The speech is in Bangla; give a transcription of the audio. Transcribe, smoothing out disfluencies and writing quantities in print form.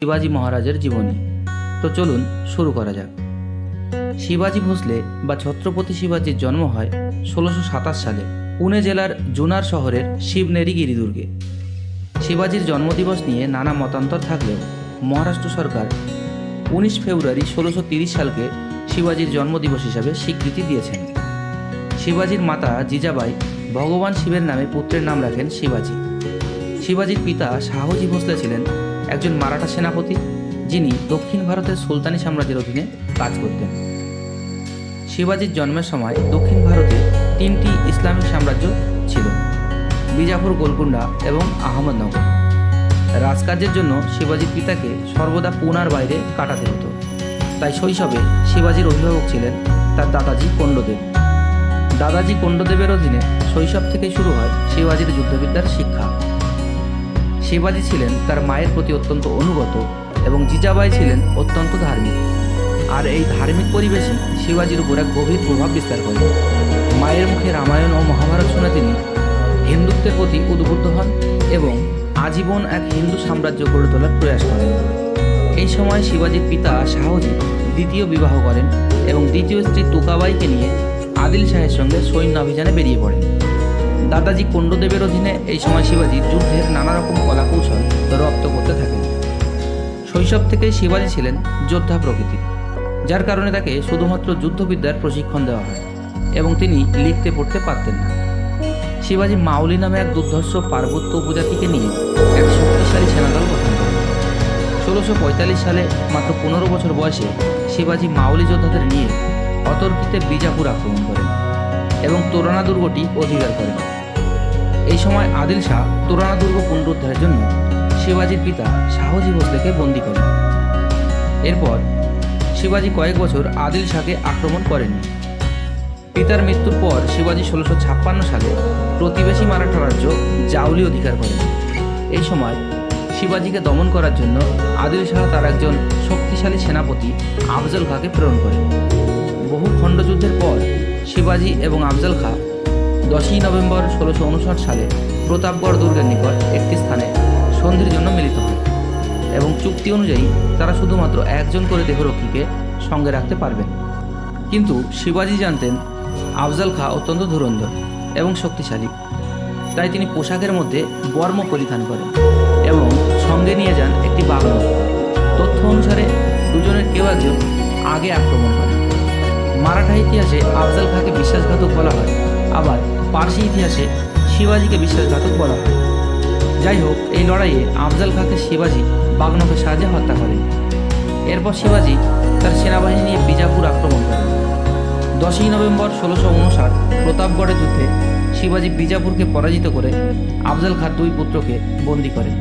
শিবাজি মহারাজের জীবনী। তো চলুন শুরু করা যাক। শিবাজি ভোসলে বা ছত্রপতি শিবাজির জন্ম হয় 1627 সালে পুনে জেলার জুনার শহরের শিবনেরি গিরিদুর্গে। শিবাজির জন্মদিবস নিয়ে নানা মতান্তর থাকলেও মহারাষ্ট্র সরকার 19 ফেব্রুয়ারি 1630 সালকে শিবাজির জন্মদিবস হিসাবে স্বীকৃতি দিয়েছেন। শিবাজির মাতা জিজাবাই ভগবান শিবের নামে পুত্রের নাম রাখেন শিবাজি। শিবাজির পিতা শাহজি ভোসলে ছিলেন একজন মারাঠা সেনাপতি, যিনি দক্ষিণ ভারতের সুলতানি সাম্রাজ্যের অধীনে কাজ করতেন। শিবাজির জন্মের সময় দক্ষিণ ভারতে 3টি ইসলামিক সাম্রাজ্য ছিল: বিজাপুর, গোলকুন্ডা এবং আহমদনগর। রাজকার্যের জন্য শিবাজির পিতাকে সর্বদা পুনার বাইরে কাটাতে হতো, তাই শৈশবে শিবাজির অভিভাবক ছিলেন তার দাদাজি কোন্ডদেব। দাদাজি কোন্ডদেবের অধীনে শৈশব থেকেই শুরু হয় শিবাজির যুদ্ধবিদ্যার শিক্ষা। শিবাজি ছিলেন তার মায়ের প্রতি অত্যন্ত অনুগত এবং জিজাবাই ছিলেন অত্যন্ত ধার্মিক, আর এই ধার্মিক পরিবেশই শিবাজির উপর এক গভীর প্রভাব বিস্তার করে। মায়ের মুখে রামায়ণ ও মহাভারত শুনে তিনি হিন্দুত্বের প্রতি উদ্বুদ্ধ হন এবং আজীবন এক হিন্দু সাম্রাজ্য গড়ে তোলার প্রয়াস করেন। এই সময় শিবাজির পিতা শাহজি দ্বিতীয় বিবাহ করেন এবং দ্বিতীয় স্ত্রী তুকাবাইকে নিয়ে আদিল শাহের সঙ্গে সৈন্য অভিযানে বেরিয়ে পড়েন। দাদাজি কোন্ডদেবের অধীনে এই সময় শিবাজি যুদ্ধের নানা রকম কলাকৌশল রপ্ত করতে থাকেন। শৈশব থেকেই শিবাজি ছিলেন যোদ্ধা প্রকৃতির, যার কারণে তাকে শুধুমাত্র যুদ্ধবিদ্যার প্রশিক্ষণ দেওয়া হয় এবং তিনি লিখতে পড়তে পারতেন না। শিবাজি মাউলি নামে এক দুর্ধর্ষ পার্বত্য উপজাতিকে নিয়ে এক শক্তিশালী সেনাদল গঠন করেন। 1645 সালে মাত্র 15 বছর বয়সে শিবাজি মাউলি যোদ্ধাদের নিয়ে অতর্কিতে বিজাপুর আক্রমণ করেন এবং তোরানা দুর্গটি অধিকার করেন। এই সময় আদিল শাহ তোরানা দুর্গ পুনরুদ্ধারের জন্য শিবাজির পিতা শাহজি ভোসলেকে বন্দী করেন। এরপর শিবাজি কয়েক বছর আদিল শাহকে আক্রমণ করেননি। পিতার মৃত্যুর পর শিবাজি 1656 সালে প্রতিবেশী মারাঠা রাজ্য জাউলি অধিকার করেন। এই সময় শিবাজিকে দমন করার জন্য আদিল শাহ তার একজন শক্তিশালী সেনাপতি আফজল খাঁকে প্রেরণ করেন। বহু খণ্ডযুদ্ধের পর শিবাজি এবং আফজল খাঁ 10ই নভেম্বর 1659 সালে প্রতাপগড় দুর্গের নিকট একটি স্থানে সন্ধির জন্য মিলিত হয় এবং চুক্তি অনুযায়ী তারা শুধুমাত্র একজন করে দেহরক্ষীকে সঙ্গে রাখতে পারবেন। কিন্তু শিবাজি জানতেন আফজল খাঁ অত্যন্ত ধুরন্ধর এবং শক্তিশালী, তাই তিনি পোশাকের মধ্যে বর্ম পরিধান করেন এবং সঙ্গে নিয়ে যান একটি বাগনর। তথ্য অনুসারে দুজনের কেউ একজন আগে আক্রমণ করেন। মারাঠা ইতিহাসে আফজল খাঁকে বিশ্বাসঘাতক বলা হয়, আবার পার্সি ইতিহাসে শিবাজিকে বিশ্বাসঘাতক বলা হয়। যাই হোক, এই লড়াইয়ে আফজল খাঁকে শিবাজি বাগনকের সাহায্যে হত্যা করেন। এরপর শিবাজি তার সেনাবাহিনী নিয়ে বিজাপুর আক্রমণ করেন। 10ই নভেম্বর 1659 প্রতাপগড়ের যুদ্ধে শিবাজি বিজাপুরকে পরাজিত করে আফজল খাঁর 2 পুত্রকে বন্দী করেন।